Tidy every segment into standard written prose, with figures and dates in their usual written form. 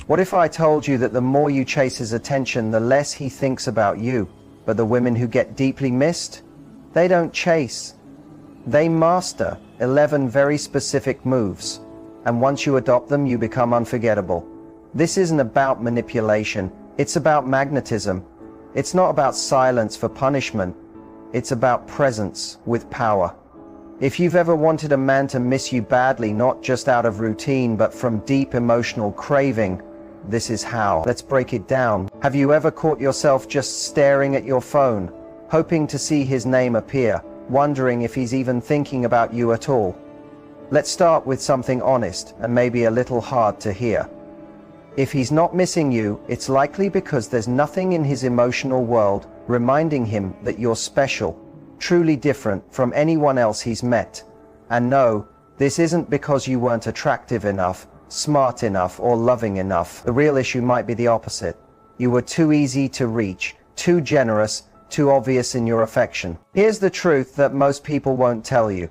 What if I told you that the more you chase his attention, the less he thinks about you? But the women who get deeply missed, they don't chase. They master 11 very specific moves. And once you adopt them, you become unforgettable. This isn't about manipulation. It's about magnetism. It's not about silence for punishment. It's about presence with power. If you've ever wanted a man to miss you badly, not just out of routine, but from deep emotional craving, this is how. Let's break it down. Have you ever caught yourself just staring at your phone, hoping to see his name appear, wondering if he's even thinking about you at all? Let's start with something honest and maybe a little hard to hear. If he's not missing you, it's likely because there's nothing in his emotional world reminding him that you're special, truly different from anyone else he's met. And no, this isn't because you weren't attractive enough, smart enough, or loving enough. The real issue might be the opposite. You were too easy to reach, too generous, too obvious in your affection. Here's the truth that most people won't tell you.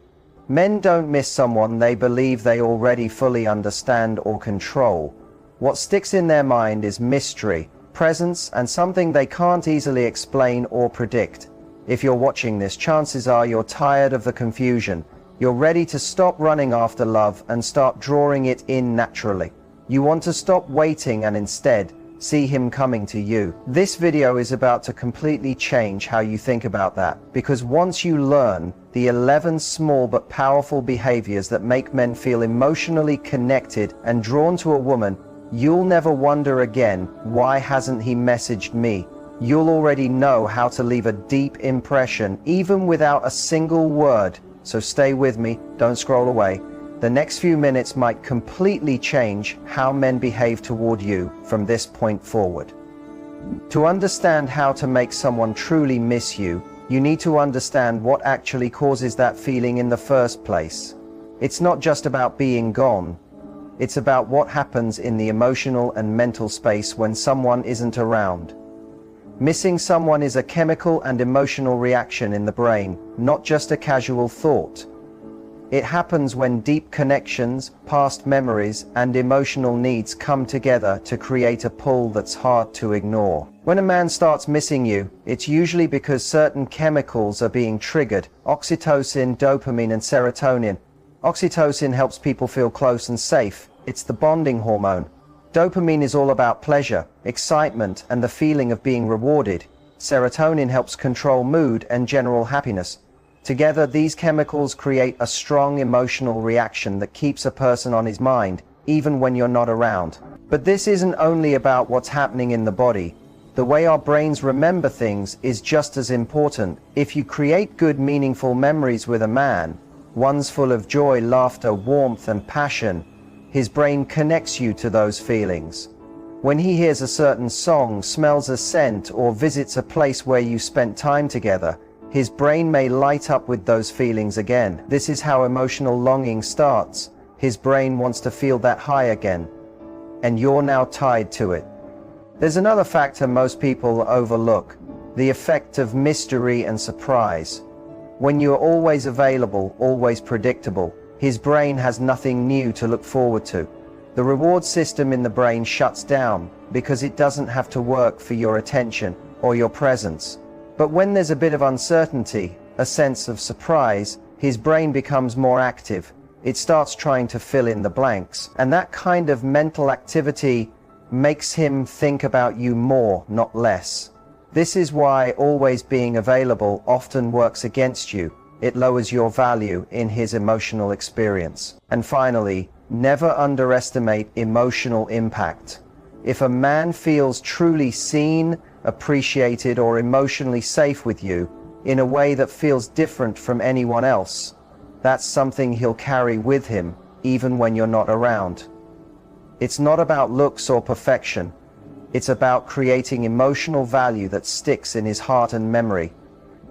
Men don't miss someone they believe they already fully understand or control. What sticks in their mind is mystery, presence, and something they can't easily explain or predict. If you're watching this, chances are you're tired of the confusion. You're ready to stop running after love and start drawing it in naturally. You want to stop waiting and instead see him coming to you. This video is about to completely change how you think about that, because once you learn the 11 small but powerful behaviors that make men feel emotionally connected and drawn to a woman, you'll never wonder again, why hasn't he messaged me? You'll already know how to leave a deep impression, even without a single word. So stay with me, don't scroll away. The next few minutes might completely change how men behave toward you from this point forward. To understand how to make someone truly miss you, you need to understand what actually causes that feeling in the first place. It's not just about being gone. It's about what happens in the emotional and mental space when someone isn't around. Missing someone is a chemical and emotional reaction in the brain, not just a casual thought. It happens when deep connections, past memories, and emotional needs come together to create a pull that's hard to ignore. When a man starts missing you, it's usually because certain chemicals are being triggered: oxytocin, dopamine, and serotonin. Oxytocin helps people feel close and safe. It's the bonding hormone. Dopamine is all about pleasure, excitement, and the feeling of being rewarded. Serotonin helps control mood and general happiness. Together, these chemicals create a strong emotional reaction that keeps a person on his mind, even when you're not around. But this isn't only about what's happening in the body. The way our brains remember things is just as important. If you create good, meaningful memories with a man, ones full of joy, laughter, warmth, and passion, his brain connects you to those feelings. When he hears a certain song, smells a scent, or visits a place where you spent time together, his brain may light up with those feelings again. This is how emotional longing starts. His brain wants to feel that high again, and you're now tied to it. There's another factor most people overlook: the effect of mystery and surprise. When you're always available, always predictable, his brain has nothing new to look forward to. The reward system in the brain shuts down because it doesn't have to work for your attention or your presence. But when there's a bit of uncertainty, a sense of surprise, his brain becomes more active. It starts trying to fill in the blanks. And that kind of mental activity makes him think about you more, not less. This is why always being available often works against you. It lowers your value in his emotional experience. And finally, never underestimate emotional impact. If a man feels truly seen, appreciated, or emotionally safe with you in a way that feels different from anyone else, that's something he'll carry with him even when you're not around. It's not about looks or perfection. It's about creating emotional value that sticks in his heart and memory.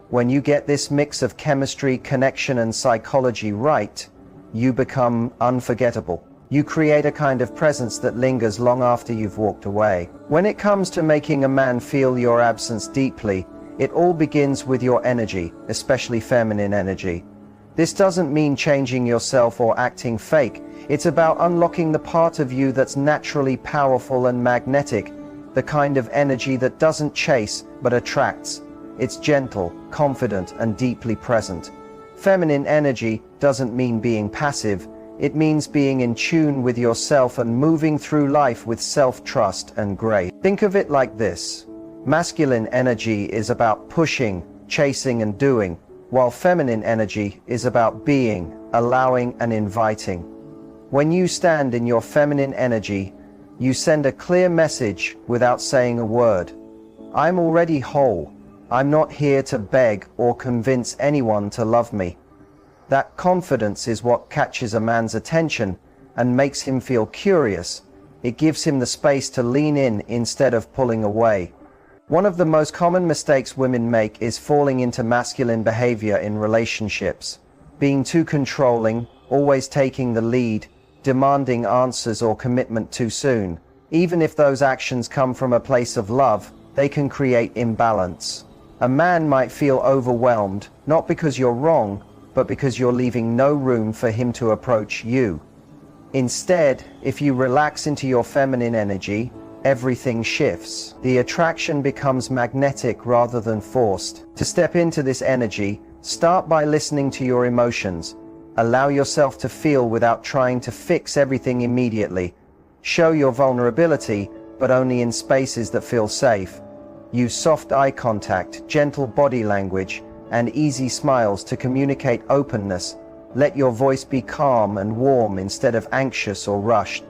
When you get this mix of chemistry, connection, and psychology right, you become unforgettable. You create a kind of presence that lingers long after you've walked away. When it comes to making a man feel your absence deeply, it all begins with your energy, especially feminine energy. This doesn't mean changing yourself or acting fake. It's about unlocking the part of you that's naturally powerful and magnetic, the kind of energy that doesn't chase but attracts. It's gentle, confident, and deeply present. Feminine energy doesn't mean being passive. It means being in tune with yourself and moving through life with self-trust and grace. Think of it like this. Masculine energy is about pushing, chasing, and doing, while feminine energy is about being, allowing, and inviting. When you stand in your feminine energy, you send a clear message without saying a word. I'm already whole. I'm not here to beg or convince anyone to love me. That confidence is what catches a man's attention and makes him feel curious. It gives him the space to lean in instead of pulling away. One of the most common mistakes women make is falling into masculine behavior in relationships. Being too controlling, always taking the lead, demanding answers or commitment too soon. Even if those actions come from a place of love, they can create imbalance. A man might feel overwhelmed, not because you're wrong, but because you're leaving no room for him to approach you. Instead, if you relax into your feminine energy, everything shifts. The attraction becomes magnetic rather than forced. To step into this energy, start by listening to your emotions. Allow yourself to feel without trying to fix everything immediately. Show your vulnerability, but only in spaces that feel safe. Use soft eye contact, gentle body language, and easy smiles to communicate openness. Let your voice be calm and warm instead of anxious or rushed.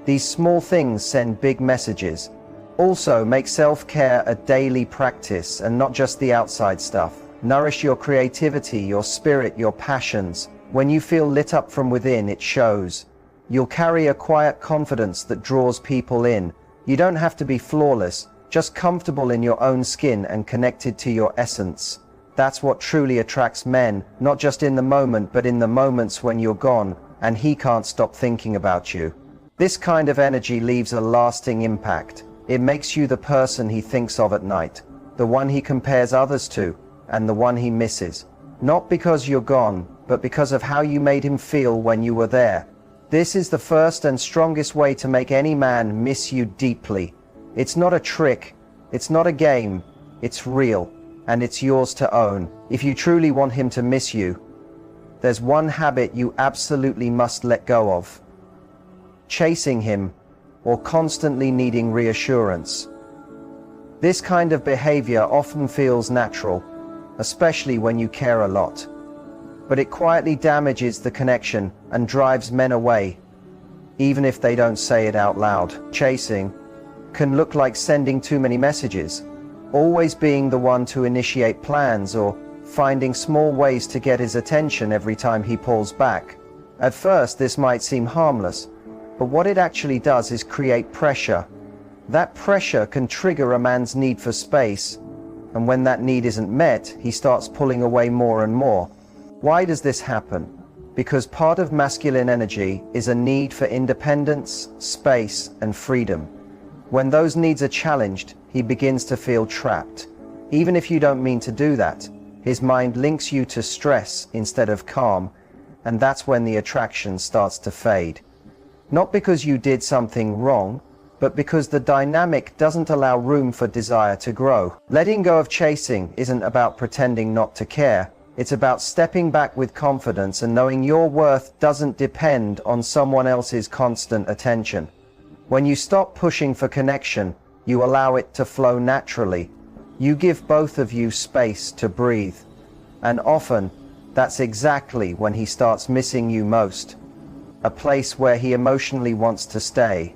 These small things send big messages. Also, make self-care a daily practice and not just the outside stuff. Nourish your creativity, your spirit, your passions. When you feel lit up from within, it shows. You'll carry a quiet confidence that draws people in. You don't have to be flawless, just comfortable in your own skin and connected to your essence. That's what truly attracts men, not just in the moment, but in the moments when you're gone and he can't stop thinking about you. This kind of energy leaves a lasting impact. It makes you the person he thinks of at night, the one he compares others to, and the one he misses. Not because you're gone, but because of how you made him feel when you were there. This is the first and strongest way to make any man miss you deeply. It's not a trick, it's not a game, it's real, and it's yours to own. If you truly want him to miss you, there's one habit you absolutely must let go of. Chasing him, or constantly needing reassurance. This kind of behavior often feels natural, especially when you care a lot. But it quietly damages the connection and drives men away, even if they don't say it out loud. Chasing can look like sending too many messages, always being the one to initiate plans, or finding small ways to get his attention every time he pulls back. At first, this might seem harmless, but what it actually does is create pressure. That pressure can trigger a man's need for space, and when that need isn't met, he starts pulling away more and more. Why does this happen? Because part of masculine energy is a need for independence, space, and freedom. When those needs are challenged, he begins to feel trapped. Even if you don't mean to do that, his mind links you to stress instead of calm, and that's when the attraction starts to fade. Not because you did something wrong, but because the dynamic doesn't allow room for desire to grow. Letting go of chasing isn't about pretending not to care. It's about stepping back with confidence and knowing your worth doesn't depend on someone else's constant attention. When you stop pushing for connection, you allow it to flow naturally. You give both of you space to breathe. And often, that's exactly when he starts missing you most. A place where he emotionally wants to stay.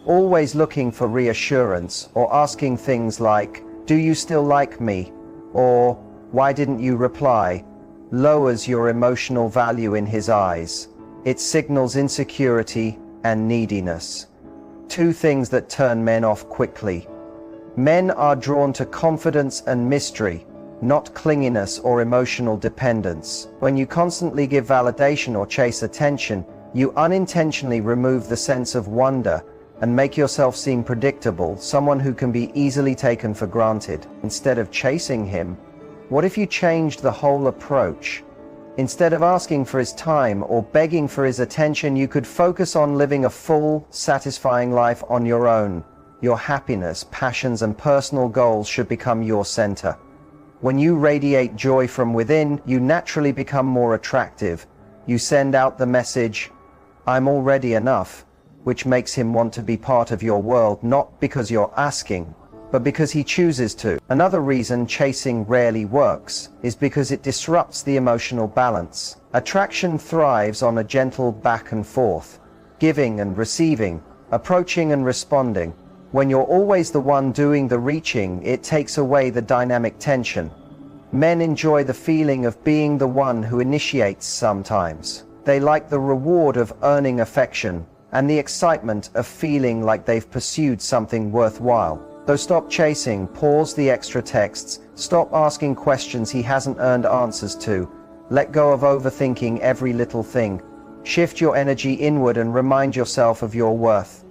Always looking for reassurance or asking things like, "Do you still like me?" or "Why didn't you reply?" lowers your emotional value in his eyes. It signals insecurity and neediness. Two things that turn men off quickly. Men are drawn to confidence and mystery, not clinginess or emotional dependence. When you constantly give validation or chase attention, you unintentionally remove the sense of wonder and make yourself seem predictable, someone who can be easily taken for granted. Instead of chasing him, what if you changed the whole approach? Instead of asking for his time or begging for his attention, you could focus on living a full, satisfying life on your own. Your happiness, passions, and personal goals should become your center. When you radiate joy from within, you naturally become more attractive. You send out the message, "I'm already enough," which makes him want to be part of your world, not because you're asking, but because he chooses to. Another reason chasing rarely works is because it disrupts the emotional balance. Attraction thrives on a gentle back and forth, giving and receiving, approaching and responding. When you're always the one doing the reaching, it takes away the dynamic tension. Men enjoy the feeling of being the one who initiates sometimes. They like the reward of earning affection and the excitement of feeling like they've pursued something worthwhile. So stop chasing, pause the extra texts, stop asking questions he hasn't earned answers to. Let go of overthinking every little thing. Shift your energy inward and remind yourself of your worth.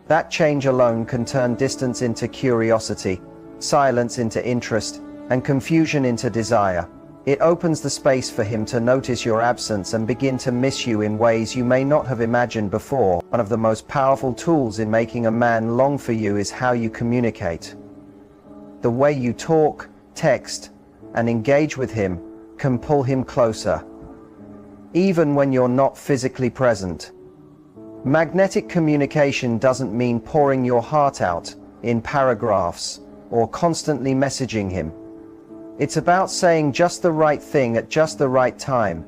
That change alone can turn distance into curiosity, silence into interest, and confusion into desire. It opens the space for him to notice your absence and begin to miss you in ways you may not have imagined before. One of the most powerful tools in making a man long for you is how you communicate. The way you talk, text, and engage with him can pull him closer, even when you're not physically present. Magnetic communication doesn't mean pouring your heart out in paragraphs or constantly messaging him. It's about saying just the right thing at just the right time,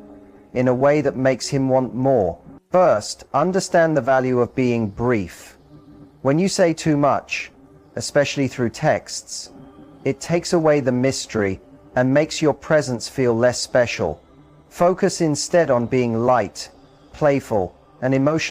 in a way that makes him want more. First, understand the value of being brief. When you say too much, especially through texts, it takes away the mystery and makes your presence feel less special. Focus instead on being light, playful, and emotional.